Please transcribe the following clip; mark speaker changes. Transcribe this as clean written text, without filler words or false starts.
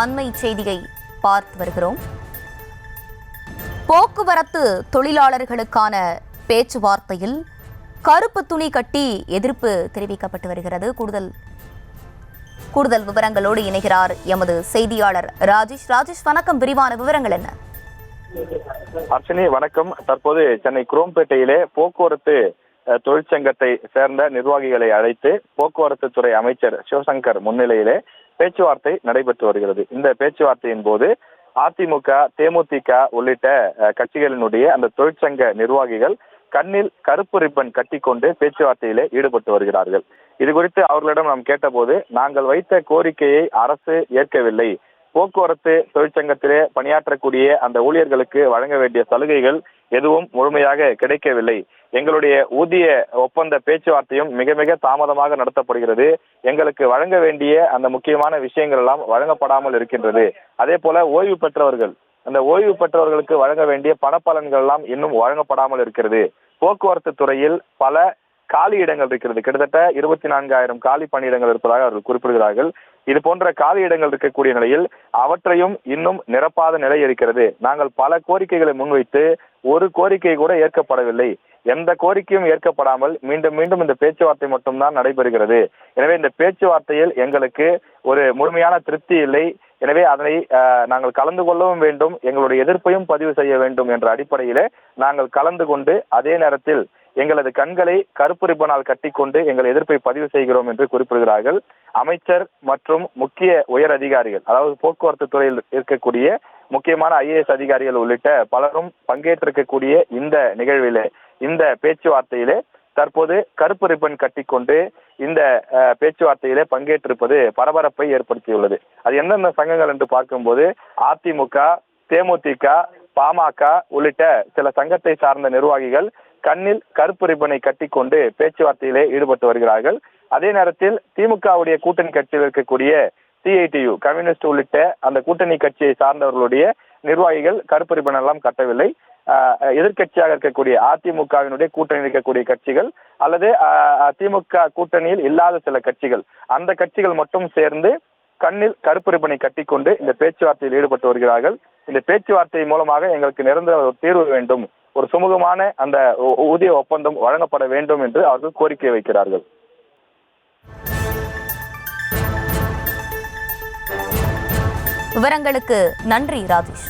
Speaker 1: அண்மை செய்தியை பார்த்து வருகிறோம். போக்குவரத்து தொழிலாளர்களுக்கான பேச்சுவார்த்தையில் கருப்பு துணி கட்டி எதிர்ப்பு தெரிவிக்கப்பட்டு வருகிறது. கூடுதல் விவரங்களோடு இணைகிறார் எமது செய்தியாளர் ராஜேஷ். வணக்கம். விரிவான விவரங்கள் என்ன?
Speaker 2: அர்ச்சனி வணக்கம். தற்போது சென்னை குரோம்பேட்டையிலே போக்குவரத்து தொழிற்சங்கத்தை சேர்ந்த நிர்வாகிகளை அழைத்து போக்குவரத்து துறை அமைச்சர் சிவசங்கர் முன்னிலையிலே பேச்சுவார்த்தை நடைபெற்று வருகிறது. இந்த பேச்சுவார்த்தையின் போது அதிமுக, தேமுதிக உள்ளிட்ட கட்சிகளினுடைய அந்த தொழிற்சங்க நிர்வாகிகள் கண்ணில் கருப்பு ரிப்பன் கட்டிக்கொண்டு பேச்சுவார்த்தையிலே ஈடுபட்டு வருகிறார்கள். இது குறித்து அவர்களிடம் நாம் கேட்டபோது, நாங்கள் வைத்த கோரிக்கையை அரசு ஏற்கவில்லை, போக்குவரத்து தொழிற்சங்கத்திலே பணியாற்றக்கூடிய அந்த ஊழியர்களுக்கு வழங்க வேண்டிய சலுகைகள் எதுவும் முழுமையாக கிடைக்கவில்லை, எங்களுடைய ஊதிய ஒப்பந்த பேச்சுவார்த்தையும் மிக மிக தாமதமாக நடத்தப்படுகிறது, எங்களுக்கு வழங்க வேண்டிய அந்த முக்கியமான விஷயங்கள் எல்லாம் வழங்கப்படாமல் இருக்கின்றது, அதே போல ஓய்வு பெற்றவர்கள், அந்த ஓய்வு பெற்றவர்களுக்கு வழங்க வேண்டிய பணப்பலன்கள் எல்லாம் இன்னும் வழங்கப்படாமல் இருக்கிறது, போக்குவரத்து துறையில் பல காலி இடங்கள் இருக்கிறது, கிட்டத்தட்ட 24,000 காலி பணியிடங்கள் இருப்பதாக அவர்கள் குறிப்பிடுகிறார்கள். இது போன்ற காலி இடங்கள் இருக்கக்கூடிய நிலையில் அவற்றையும் இன்னும் நிரப்பாத நிலை இருக்கிறது. நாங்கள் பல கோரிக்கைகளை முன்வைத்து ஒரு கோரிக்கை கூட ஏற்கப்படவில்லை, எந்த கோரிக்கையும் ஏற்கப்படாமல் மீண்டும் மீண்டும் இந்த பேச்சுவார்த்தை மட்டும்தான் நடைபெறுகிறது. எனவே இந்த பேச்சுவார்த்தையில் எங்களுக்கு ஒரு முழுமையான திருப்தி இல்லை, எனவே அதனை நாங்கள் கலந்து கொள்ளவும் வேண்டும், எங்களுடைய எதிர்ப்பையும் பதிவு செய்ய வேண்டும் என்ற அடிப்படையிலே நாங்கள் கலந்து கொண்டு அதே நேரத்தில் எங்களது கண்களை கருப்பு ரிப்பனால் கட்டிக்கொண்டு எங்கள் எதிர்ப்பை பதிவு செய்கிறோம் என்று குறிப்பிடுகிறார்கள். அமைச்சர் மற்றும் முக்கிய உயர் அதிகாரிகள், அதாவது போக்குவரத்து துறையில் இருக்கக்கூடிய முக்கியமான IAS அதிகாரிகள் உள்ளிட்ட பலரும் பங்கேற்றிருக்கக்கூடிய இந்த நிகழ்விலே, இந்த பேச்சுவார்த்தையிலே தற்போது கருப்பு ரிப்பன் கட்டிக்கொண்டு இந்த பேச்சுவார்த்தையிலே பங்கேற்றிருப்பது பரபரப்பை ஏற்படுத்தியுள்ளது. அது எந்தெந்த சங்கங்கள் என்று பார்க்கும்போது அதிமுக, தேமுதிக, பாமக உள்ளிட்ட சில சங்கத்தை சார்ந்த நிர்வாகிகள் கண்ணில் கருப்பு ரிப்பனை கட்டிக்கொண்டு பேச்சுவார்த்தையிலே ஈடுபட்டு வருகிறார்கள். அதே நேரத்தில் திமுகவுடைய கூட்டணி கட்சியில் இருக்கக்கூடிய CITU, கம்யூனிஸ்ட் உள்ளிட்ட அந்த கூட்டணி கட்சியை சார்ந்தவர்களுடைய நிர்வாகிகள் கருப்பு ரிப்பன் எல்லாம் கட்டவில்லை. எதிர்கட்சியாக இருக்கக்கூடிய அதிமுகவினுடைய கூட்டணி இருக்கக்கூடிய கட்சிகள் அல்லது திமுக கூட்டணியில் இல்லாத சில கட்சிகள், அந்த கட்சிகள் மட்டும் சேர்ந்து கண்ணில் கருப்பு ரிப்பனை கட்டிக்கொண்டு இந்த பேச்சுவார்த்தையில் ஈடுபட்டு வருகிறார்கள். இந்த பேச்சுவார்த்தை மூலமாக எங்களுக்கு நிரந்தர ஒரு தீர்வு வேண்டும், ஒரு சுமூகமான அந்த ஊதிய ஒப்பந்தம் வழங்கப்பட வேண்டும் என்று அவர்கள் கோரிக்கை வைக்கிறார்கள்.
Speaker 1: விவரங்களுக்கு நன்றி ராஜேஷ்.